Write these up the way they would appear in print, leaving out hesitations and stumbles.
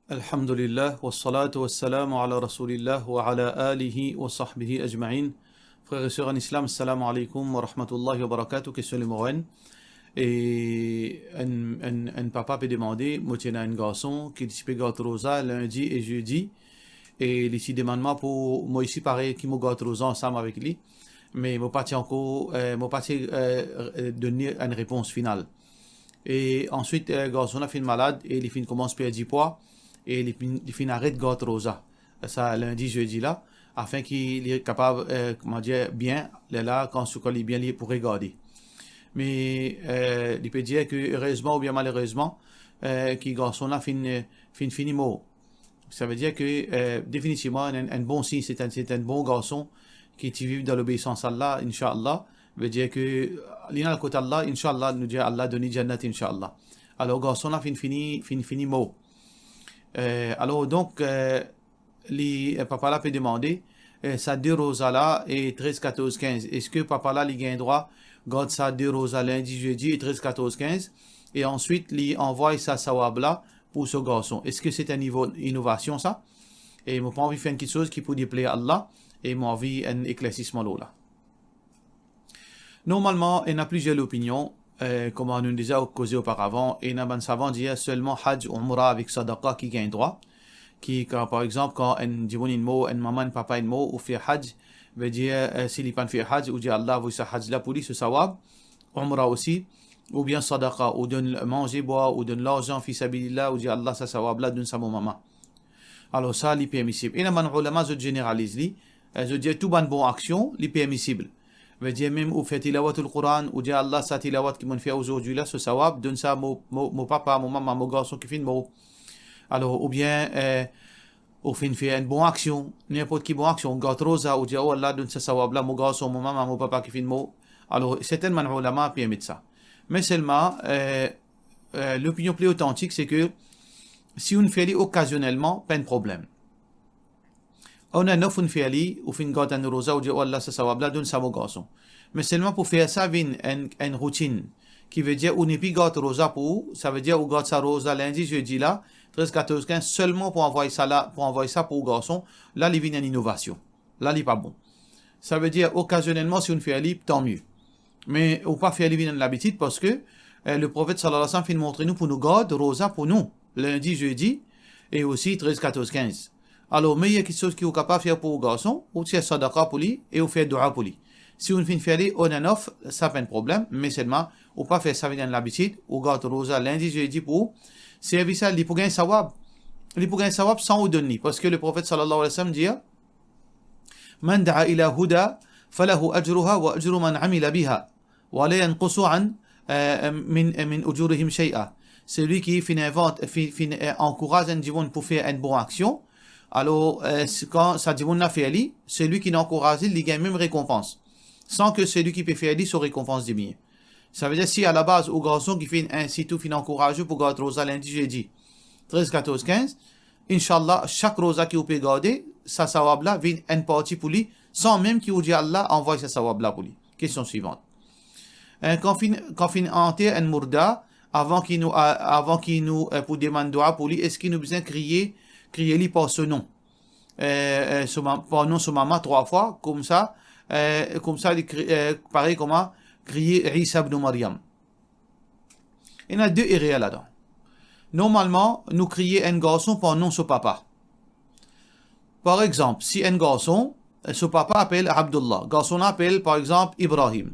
Alhamdulillah, wassalatu wassalamu ala rasulillah wa ala alihi wa sahbihi ajma'in. Frères et sœurs en islam, assalamu alaikum wa rahmatullahi wa barakatuh, question numéro 1. Et un papa peut demander, moi tiens un garçon qui peut gâter rosa lundi et jeudi. Et ici demandement pour moi ici pareil qui me gâte rosa ensemble avec lui. Mais moi pas encore, moi pas donner une réponse finale. Et ensuite, garçon a fait malade et il fin commence à perdre du poids et il fin arrête gâte rosa. Ça lundi, jeudi là, afin qu'il est capable, comment dire, bien, là, quand ce qu'il est bien lié pour regarder. Mais il peut dire que heureusement ou bien malheureusement, que garçon là fini mort. Ça veut dire que définitivement un bon signe, c'est un bon garçon qui vit dans l'obéissance à Allah, Inch'Allah, veut dire que l'ina al côté Allah, Inch'Allah, nous dit Allah donne Jannat, Inch'Allah. Alors garçon là fini mort. Alors donc, papa là peut demander, ça deux rosas là et 13, 14, 15. Est-ce que papa là, il gagne droit, garde ça deux rosas lundi, jeudi et 13, 14, 15, et ensuite, il envoie ça sawab là pour ce garçon. Est-ce que c'est un niveau innovation ça? Et moi, pas envie de faire quelque chose qui peut déplaire à Allah, et moi envie un éclaircissement là. Normalement, il y a plusieurs opinions, comme on nous déjà causé auparavant, et il y a un savant dit seulement Hajj ou Umrah avec Sadaqa qui gagne droit. Qui, par exemple, quand un djibon mot, un maman, un papa, un mot, ou fait Hajj, veut dire, s'il pas fait Hajj, ou dit Allah, vous sa Hajj là pour lui, ce sawab, Umrah aussi, ou bien Sadaqa, ou donne manger, boire, ou donne l'argent, fils sabilillah, ou dit Allah, ça sawab là, donne sa maman. Alors ça, c'est permissible. Et il y a un ulama qui généralise, je dis tout bonne action, c'est permissible. Veut dire même ou fait tilawat le Coran, ou dit Allah, ça tilawat qui m'ont fait aujourd'hui là, ce sawab, donne ça mon papa, mon maman, mon garçon qui fait mot. Alors, ou bien, au fin fait une bonne action, n'importe qui bonne action, gâte rosa, ou dit oh Allah, donne ça sawab là, mon garçon, mon maman, mon papa qui fait mot. Alors, certainement, ulama permet ça. Mais seulement, l'opinion plus authentique, c'est que si on fait occasionnellement, pas de problème. On a neuf on fait ou fin gâte un rosa, ou dit oh Allah, ça sawab là, donne ça mon garçon. Mais seulement pour faire ça, une routine qui veut dire on n'est plus gâte rosa pour, ça veut dire on gâte ça rosa lundi, jeudi là, 13, 14, 15, seulement pour envoyer ça là, pour envoyer ça pour le garçon, là, il vient une innovation. Là, il n'est pas bon. Ça veut dire, occasionnellement, si on fait un tant mieux. Mais, on ne peut pas faire l'habitude parce que le prophète sallallahu alayhi wa sallam fait montrer nous pour nous garder rosa pour nous, lundi, jeudi, et aussi 13, 14, 15. Alors, mais il y a quelque chose qu'on est capable de faire pour le garçon, ou c'est sadaqa pour lui, et on fait dua pour lui. Si on fait faire on en offre, ça pas un problème, mais seulement, on ne peut pas faire ça dans l'habitude, on garde rosa lundi, jeudi pour service ça, il peut gagner sawab. Il peut gagner sawab sans vous donner. Parce que le prophète sallallahu alayhi wa sallam dit Man da'a ila huda, falahu ajruha wa ajru man amila biha. Wa la yanqusu an min ujurihim shay'a. Celui qui encourage un divin pour faire une bonne action. Alors, quand ça divin n'a fait ali, celui qui n'encourage, il gagne même récompense. Sans que celui qui peut faire ali soit récompense de mieux. Ça veut dire si à la base, au garçon qui fait un site fin encouragé pour garder rosa lundi, jeudi, 13, 14, 15, Inch'Allah, chaque rosa qui vous peut garder, sa sawab là, vient une partie pour lui, sans même qu'il vous dit Allah envoie sa sawab là pour lui. Question suivante. Quand fin enterre un mourda, avant qu'il nous, pour demander dua pour lui, est-ce qu'il nous besoin crier lui par ce nom? Par nom, son maman 3 fois, comme ça, pareil comment, crier Isa ibn Maryam. Il y a deux erreurs là-dedans. Normalement, nous crions un garçon par nom son papa. Par exemple, si un garçon, son papa appelle Abdullah, garçon appelle par exemple Ibrahim.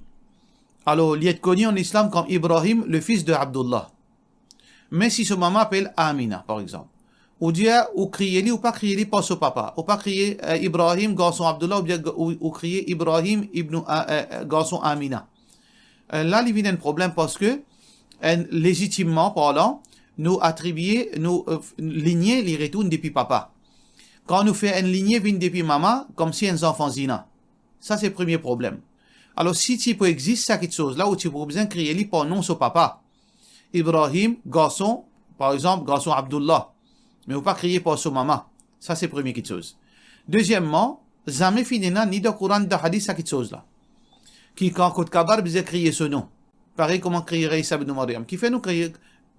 Alors, il est connu en islam comme Ibrahim, le fils de Abdullah. Mais si son maman appelle Amina, par exemple, ou dire, ou crier ou pas crier par son papa, ou pas crier Ibrahim, garçon Abdullah, ou crier Ibrahim, garçon Amina. Là, il y a un problème parce que, légitimement parlant, nous attribuer, nous ligner les retours depuis papa. Quand nous fait une lignée vient depuis maman, comme si un enfant zina. Ça, c'est le premier problème. Alors, si tu peux exister quelque chose là où tu peux besoin de crier par nom sur papa. Ibrahim, garçon, par exemple, garçon Abdullah. Mais on pas crier par son maman. Ça, c'est la première chose. Deuxièmement, jamais finina ni de Coran de hadith à quelque chose là. Qui, quand Côte Kabar, vous crier ce nom. Pareil comment crier Isa ibn Maryam. Qui fait nous crier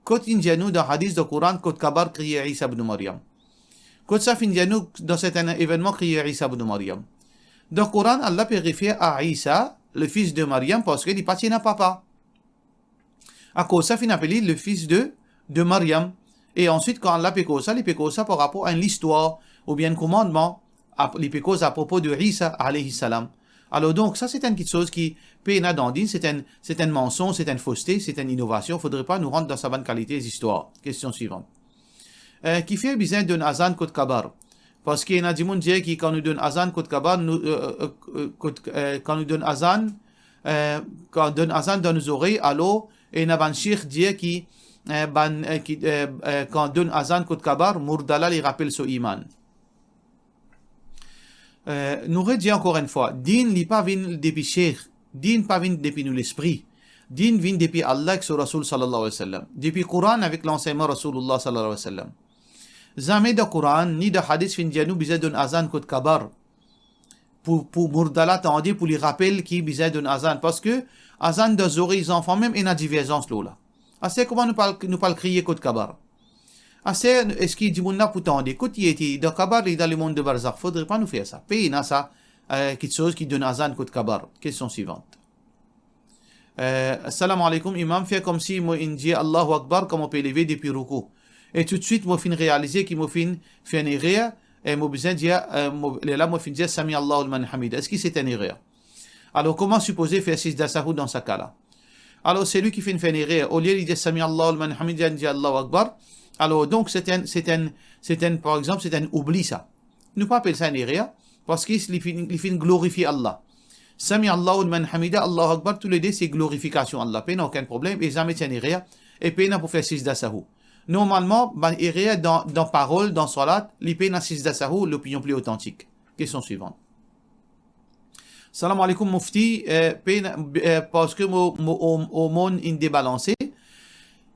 Kot indiano dans hadith de Coran, kot kabar crié Isa ibn Maryam. Kot ça indiano dans cet événement crié Isa ibn Maryam. Dans le Coran, Allah peut référer à Isa, le fils de Maryam, parce qu'il appartient à papa. À cause ça, il appelle le fils de Maryam. Et ensuite, quand Allah peut cause ça, il peut cause ça par rapport à l'histoire, ou bien un commandement, il peut cause à propos de Isa, alayhi salam. Alors donc, ça c'est une petite chose qui peut être dans le c'est un mensonge, c'est une fausseté, c'est une innovation. Il ne faudrait pas nous rendre dans sa bonne qualité des histoires. Question suivante. Qui fait besoin d'un azan côte kabar? Parce qu'il y a des gens qui, quand nous donnent azan côte kabar, quand nous donnent azan, quand donne azan dans nos oreilles, alors, et il y a un cheikh qui, quand donne azan côte kabar, Murdala les rappelle son iman. Nous redisons encore une fois, din n'est pas venu depuis cheikh, din pas venu depuis nous l'esprit, din vient depuis Allah et son Rasul sallallahu alayhi wa sallam, depuis Coran avec l'enseignement Rasulullah sallallahu alayhi wa sallam. Jamais de Coran ni de hadith fin dianou besoin d'un azan côte kabar pour Murdala tandis pour les rappels qui besoin d'un azan parce que azan de oreilles enfants même il y a divergence là. Assez comment nous parle crier côte kabar. Assez est-ce qu'il dit mon na pour tandis côte y était de kabar dans le monde de barzakh faudrait pas nous faire ça. Pays na ça quelque chose qui donne azan côte kabar. Question suivante. Assalamu alaikum imam fait comme si moi indie Allahu Akbar comme on peut lever depuis ruku. Et tout de suite, moi, fin réaliser qu'il m'a fait une erreur, et moi, besoin de dire, là, moi, fin dire, Sami Allahu liman hamida. Est-ce que c'est une erreur? Alors, comment supposer faire six dasahou dans ce cas-là? Alors, c'est lui qui fait une erreur. Au lieu de dire Sami Allahu liman hamida, il dit Allahu Akbar. Alors, donc, par exemple, c'est un oubli, ça. Nous pas appeler ça une erreur, parce qu'il fait glorifier Allah. Sami Allahu liman hamida, Allahu Akbar, tous les deux, c'est glorification Allah. Pas aucun problème, et jamais c'est une erreur, et pas pour faire six dasahou. Normalement, dans parole, dans salat, l'ipé na six sahou, l'opinion plus authentique. Question suivante. Salam alaikum mufti, parce que au monde est débalancé,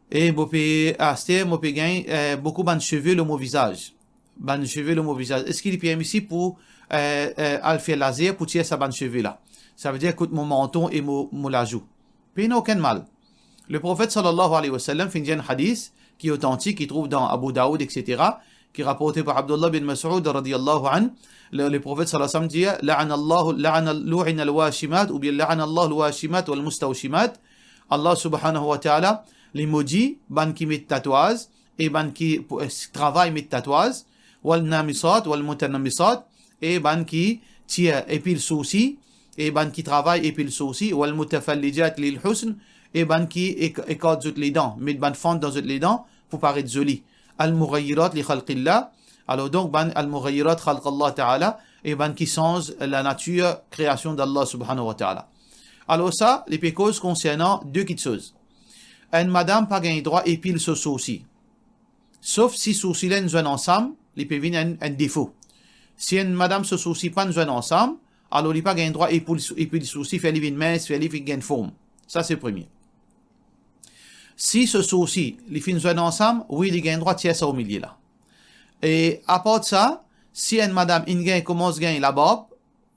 et mon pays acheter, mon pays gagne beaucoup de cheveux le mon visage. Ban cheveux le mon visage. Est-ce qu'il est permis pour faire laser pour tirer sa ban cheveux là? Ça veut dire que mon menton et mon lajou. Puis n'a aucun mal. Le prophète sallallahu alayhi wa sallam fait un hadith qui est authentique, qui trouve dans Abu Daoud, etc., qui est rapporté par Abdullah bin Mas'ud radiyallahu anhu. Le prophète sallallahu alayhi wa sallam dit lu'ina al-washimat ou bien la'ana Allah al-washimat wal mustawshimat. Allah subhanahu wa ta'ala les maudit ban qui met tatouage et ban qui travaille met tatouage wal namisat wal mutanamisat et ban qui tire épile souci et ban qui travaille épile souci wal mutafallijat lil husn et ban qui écarte toutes les dents, met ban fente dans toutes les dents pour paraître joli. Al-mughayyirat li khalqillah. Alors donc ban al-mughayyirat khalqallah ta'ala et ban qui change la nature, création d'Allah subhanahu wa ta'ala. Alors ça, les causes concernant deux petites choses. Une madame pas gagne droit épile ce souci. Sauf si souci là nous ensemble, il peut venir un défaut. Si une madame se soucie pas nous ensemble, alors il pas gagne droit épile souci, fait une mince, fait une forme. Ça c'est le premier. Si ce souci, les fins jouent ensemble, oui, il gagne droit de ça au milieu là. Et à part de ça, si une madame commence à gagner la barbe,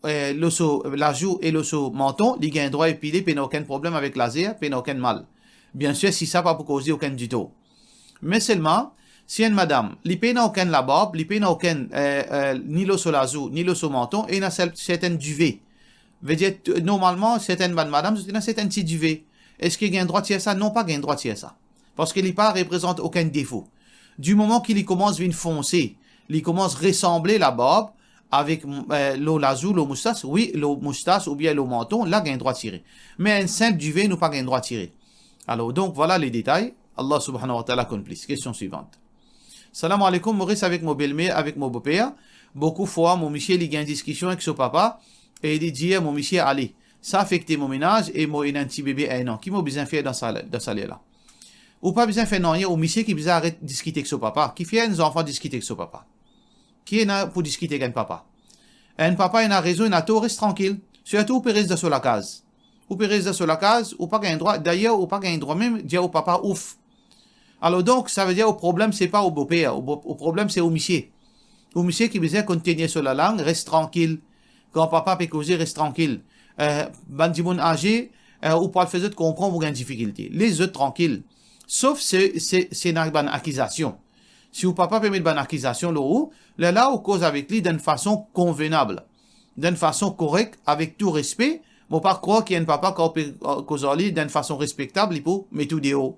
la joue et le menton, il gagne droit épilé, puis il n'a aucun problème avec laser, puis il n'a aucun mal. Bien sûr, si ça pas pour causer aucun du tout. Mais seulement, si une madame, il n'a aucun la barbe, il n'a aucun ni le la joue, ni le menton, et il a certaines duvet. Veut dire, normalement, certaines madame, il a certaines petits duvet. Est-ce qu'il gagne droit de ça? Non, pas gagne droit de ça. Parce qu'il ne représente aucun défaut. Du moment qu'il commence à foncer, il commence à ressembler la barbe avec la joue, le moustache, oui, le moustache ou bien le menton, là, gagne droit de tirer. Mais un simple duvet, nous pas gagne droit de tirer. Alors, donc, voilà les détails. Allah subhanahu wa ta'ala complice. Question suivante. Salam alaikum, Maurice avec mon belle-mère, avec mon beau-père. Beaucoup de fois, mon monsieur, il gagne une discussion avec son papa et il dit, mon monsieur, allez. Ça affecte mon ménage et mon un petit bébé un an. Qui m'a besoin de faire dans ça là? Ou pas besoin de faire non, il y a un monsieur qui besoin d'arrêter de discuter avec son papa. Qui fait un enfant discuter avec son papa? Qui est là pour discuter avec un papa? Un papa, il a raison, il a tout, reste tranquille. Surtout, ou peut rester sur la case. Ou peut rester sur la case, ou pas gagner droit. D'ailleurs, ou pas gagner droit même, dire au papa, ouf. Alors donc, ça veut dire, au problème, c'est pas au beau-père. Au problème, c'est au monsieur. Au monsieur qui besoin continuer sur la langue, reste tranquille. Quand papa peut causer, reste tranquille. Bandimoun âgé, ou pas le faire comprendre, vous avez une difficulté. Les autres tranquilles. Sauf c'est une bonne accusation. Si vous papa permet une bonne accusation, là, on cause avec lui d'une façon convenable, d'une façon correcte, avec tout respect. Bon, pas croire qu'il y a un papa qui cause lui d'une façon respectable, il peut mettre tout dehors.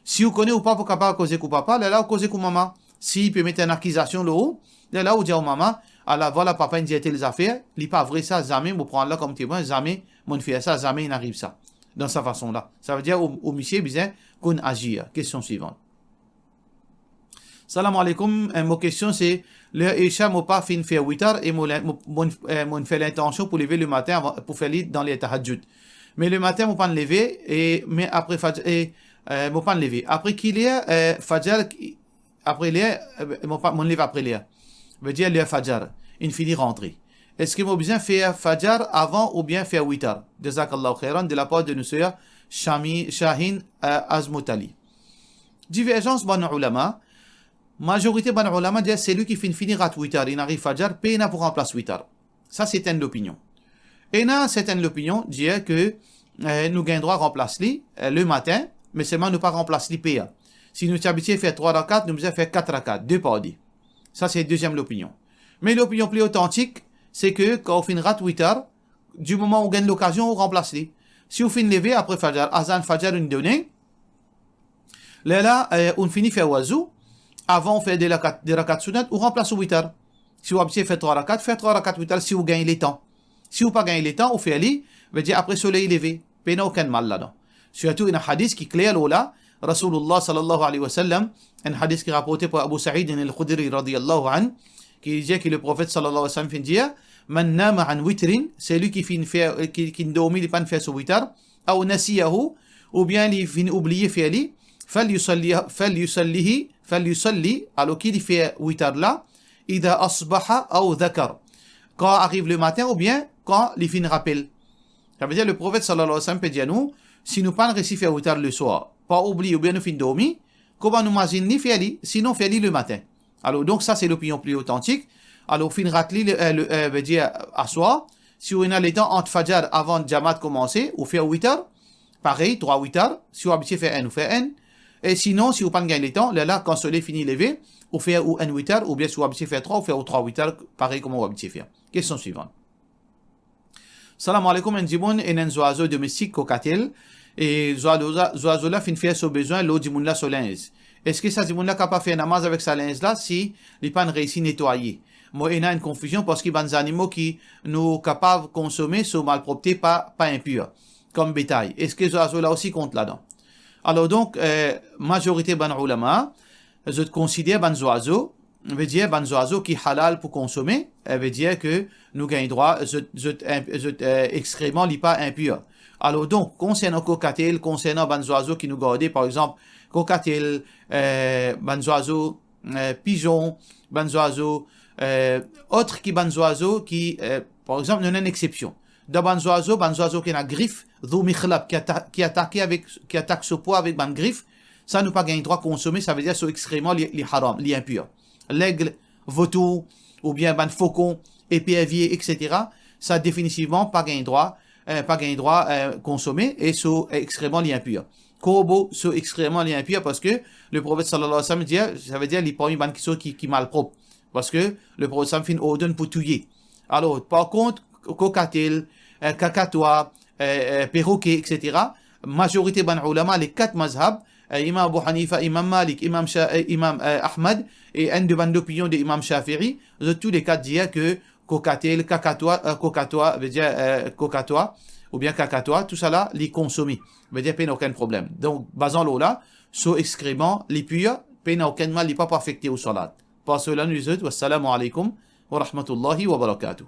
Si vous connaissez ou pas pour capable causer avec papa, là, vous causez avec maman. S'il peut mettre une accusation, là, vous dites à maman, alors voilà, papa, il dit les affaires, il n'est pas vrai ça, jamais, vous prenez là comme témoin, jamais, mon fait ça, jamais, il n'arrive ça. Dans sa façon-là. Ça veut dire, au monsieur, bien, qu'on agit. Question suivante. Salam alaikum. Ma question, c'est, le Isha m'a pas fait faire 8 heures et mon fait l'intention pour lever le matin pour faire l'id dans les tahajjud. Mais le matin, mon pas lever mais après Fajr, mon pas lever. Après qu'il y a Fajr, après l'air, mon lève après l'air. Veut dire le Fajr. Il finit rentrer. Est-ce que moi besoin faire Fajr avant ou bien faire 8 heures? Jazakallahu khairan de la part de nos sœurs Shahin Azmoutali. Divergence bon ulama. Majorité bon ulama dit c'est lui qui finit à 8 heures. Il arrive Fajr, puis il pour remplacer 8 heures. Ça c'est une opinion. Et là, c'est une opinion dit que nous gagnons droit à remplacer le matin, mais seulement nous pas remplacer les PA. Si nous sommes habitués à faire 3 rakats, nous devons faire 4 rakats, 2 par 10. Ça c'est la deuxième opinion. Mais l'opinion plus authentique, c'est que quand on finira 8 heures, du moment où on gagne l'occasion, on remplace les. Si on finit lever après Fajr, Azan Fajr une donnée, là, on finit faire wazou, avant on fait des rakats sunat, on remplace 8 heures. Si vous habituez faire 3 rakats, faites 3 rakats 8 heures si vous gagnez les temps. Si vous pas gagnez les temps, on fait ali, veut dire après soleil levé, il n'y a aucun mal là-dedans. Surtout, il y a un hadith qui est clair là, Rasulullah sallallahu alayhi wa sallam, un hadith qui est rapporté par Abu Sa'id al-Khudri radiyallahu anhu, qui dit que le prophète sallallahu alayhi wa sallam fait dire man nama an witrin, c'est lui qui finit faire qui dormit il pas faire ce witr ou nasiyahu ou bien il finit oublier faire li falyusalli alors qu'il fait witr là idha asbaha ou dhakar quand arrive le matin ou bien quand il finit rappel. Ça veut dire le prophète sallallahu alayhi wa sallam peut dire nous si nous pas réussi faire witr le soir pas oublier ou bien nous finit dormir comment nous imaginer faire li sinon faire li le matin. Alors, donc, ça, c'est l'opinion plus authentique. Alors, fin ratli, veut dire, à soi, si on a les temps entre Fajr avant Jamat commencer, ou faire 8 heures, pareil, 3 8 heures, si on habitué faire 1, ou faire 1. Et sinon, si on pas gagné les temps, là, quand le soleil finit levé, ou faire ou 1 8 heures, ou bien si on habitué faire 3, ou faire 3 8 heures, pareil, comme on habitué faire. Question suivante. Salam alaikum, un dimoun, et un oiseau domestique, cocatel, et oiseau là, fin faire son besoin, l'eau dimoun là, sur linge. Est-ce que ça dit n'a pas fait namaz avec sa linge là si les pas réussi nettoyer? Moi, il y a une confusion parce qu'il y a des animaux qui nous capables de consommer sont malpropretés, pas impurs, comme bétail. Est-ce que ces oiseaux là aussi comptent là-dedans? Alors donc, majorité ban ulama, je considère ban oiseaux, veut dire ban oiseaux qui halal pour consommer, veut dire que nous gagnons droit, excrément li pas impur. Alors donc, concernant cocatel, concernant ban oiseaux qui nous gardent, par exemple, cocatel, ban oiseaux, pigeons, ban oiseaux, autres qui ban oiseaux qui, par exemple, nous avons une exception. Dans ban oiseaux qui a griffe, qui attaque ce poids avec ban griffe, ça nous pas gagné droit à consommer, ça veut dire c'est extrêmement les haram, les impurs. L'aigle, vautour, ou bien ban faucon, épervier, etc., ça définitivement pas gagné droit consommer et c'est extrêmement les impurs. Corbeau, c'est extrêmement les impurs parce que le prophète sallallahu alayhi wa sallam dit, ça veut dire les parmi ban qui malpropre. Parce que le prophète sallallahu alayhi wa sallam fait une ordre pour tuer. Alors, par contre, cocatel, cacatois, perroquet, etc., majorité ban ulama, les 4 mazhab, Imam Abu Hanifa, Imam Malik, Imam Ahmad, et un de ban d'opinion de Imam Shafi'i, tous les 4 disent que cocatel, cacatois, veut dire cocatois, ou bien cacatois, tout ça là, les consommer. Veut dire, pas aucun problème. Donc, basant l'eau là, sous excrément, les purs, pas aucun mal, les pas affecté au salat. Par cela, nous disons, wassalamu alaikum wa rahmatullahi wa barakatuh.